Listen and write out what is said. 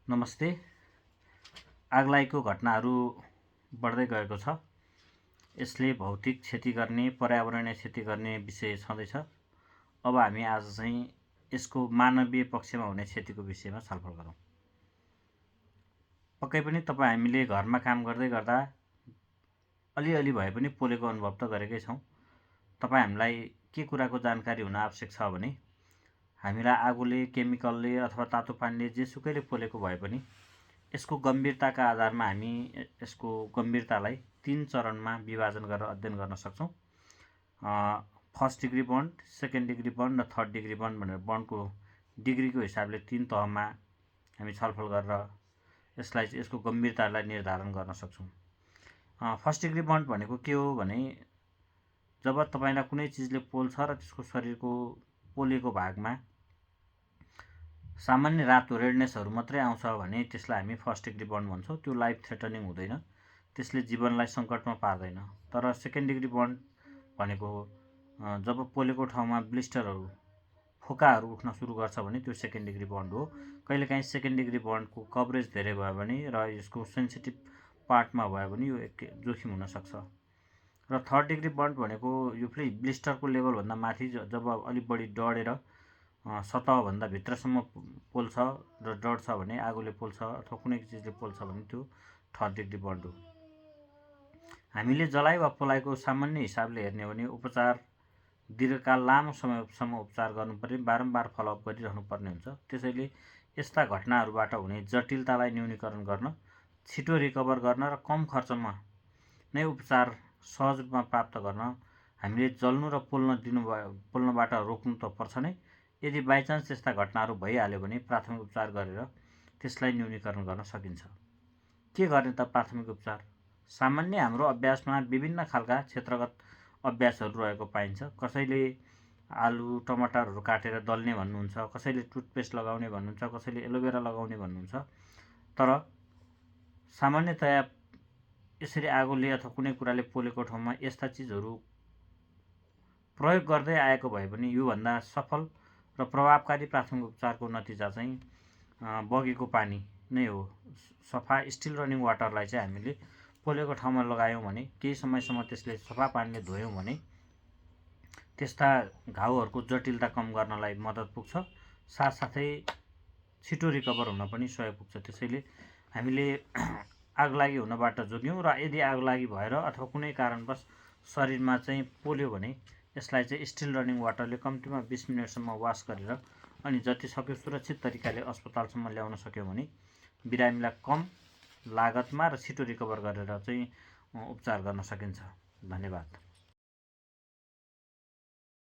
नमस्ते। आगलागीको घटनाहरू बढ्दै गएको छ। यसले भौतिक क्षति गर्ने, पर्यावरणीय क्षति गर्ने विषय छँदैछ। अब हामी आज चाहिँ यसको मानवीय पक्षमा हुने क्षतिको विषयमा छलफल गरौँ। पक्कै पनि हामीले घरमा काम गर्दै गर्दा अलिअलि भए पनि पोलेको अनुभव त गरेकै छौँ। हामीलाई के कुराको जानकारी हुन आवश्यक छ भने हामीलाई आगोले, केमिकलले अथवा तातो पानीले जेसुकैले पोलेको भए पनि यसको गम्भीरताका आधारमा हामी यसको गम्भीरतालाई 3 चरणमा विभाजन गरेर अध्ययन गर्न सक्छौँ। First degree burn, second degree burn र थर्ड डिग्री बर्न भनेर बर्नको डिग्रीको हिसाबले 3 तहमा हामी छलफल गरेर यसको गम्भीरतालाई निर्धारण गर्न सक्छौँ। फर्स्ट डिग्री बर्न भनेको के हो भने जब तपाईलाई कुनै चिजले पोल्छ र त्यसको शरीरको पोलेको भागमा सामान्य रातो रेडनेसहरू मात्रै आउँछ भने त्यसलाई हामी फर्स्ट डिग्री बर्न भन्छौँ। त्यो लाइफ थ्रेटनिङ हुँदैन, त्यसले जीवनलाई सङ्कटमा पार्दैन। तर सेकेन्ड डिग्री बर्न भनेको जब पोलेको ठाउँमा ब्लिस्टरहरू, फोकाहरू उठ्न सुरु गर्छ भने त्यो सेकेन्ड डिग्री बर्न हो। कहिलेकाहीँ सेकेन्ड डिग्री बर्नको कभरेज धेरै भयो भने र यसको सेन्सिटिभ पार्टमा भयो भने यो जोखिम हुनसक्छ। र थर्ड डिग्री बर्न भनेको यो फेरि ब्लिस्टरको लेभलभन्दा माथि जब अलिक बढी डढेर सतहभन्दा भित्रसम्म पोल्छ र डढ्छ भने आगोले पोल्छ अथवा कुनै चिजले पोल्छ भने त्यो थर्ड डिग्री बर्न हो। हामीले जलाइ वा पोलाइको सामान्य हिसाबले हेर्ने हो भने उपचार दीर्घकाल लामो समयसम्म उपचार गर्नुपर्ने, बारम्बार फलोअप गरिरहनु पर्ने हुन्छ। त्यसैले यस्ता घटनाहरूबाट हुने जटिलतालाई न्यूनीकरण गर्न, छिटो रिकभर गर्न र कम खर्चमा नै उपचार सहज रूपमा प्राप्त गर्न हामीले जल्नु र पोल्नबाट रोक्नु त पर्छ नै। यदि बाइचान्स यस्ता घटनाहरू भइहाल्यो भने प्राथमिक उपचार गरेर त्यसलाई न्यूनीकरण गर्न सकिन्छ। के गर्ने त प्राथमिक उपचार? सामान्य हाम्रो अभ्यासमा विभिन्न खालका क्षेत्रगत अभ्यासहरू रहेको पाइन्छ। कसैले आलु, टमाटरहरू काटेर दल्ने भन्नुहुन्छ, कसैले टुथपेस्ट लगाउने भन्नुहुन्छ, कसैले एलोभेरा लगाउने भन्नुहुन्छ। तर सामान्यतया यसरी आगोले अथवा कुनै कुराले पोलेको ठाउँमा यस्ता चिजहरू प्रयोग गर्दै आएको भए पनि योभन्दा सफल र प्रभावकारी प्राथमिक उपचारको नतिजा चाहिँ बगेको पानी नै हो। सफा स्टिल रनिङ वाटरलाई चाहिँ हामीले पोलेको ठाउँमा लगायौँ भने केही समयसम्म त्यसले सफा पानीले धोयौँ भने त्यस्ता घाउहरूको जटिलता कम गर्नलाई मद्दत पुग्छ, साथसाथै छिटो रिकभर हुन पनि सहयोग पुग्छ। त्यसैले हामीले आगलागी हुनबाट जोग्यौँ र यदि आगलागी भएर अथवा कुनै कारणवश शरीरमा चाहिँ पोल्यो भने यसलाई चाहिँ स्टिल रनिङ वाटरले कम्तीमा 20 मिनटसम्म वास गरेर अनि जति सक्यो सुरक्षित तरिकाले अस्पतालसम्म ल्याउन सक्यो भने बिरामीलाई कम लागतमा र छिटो रिकभर गरेर चाहिँ उपचार गर्न सकिन्छ। धन्यवाद।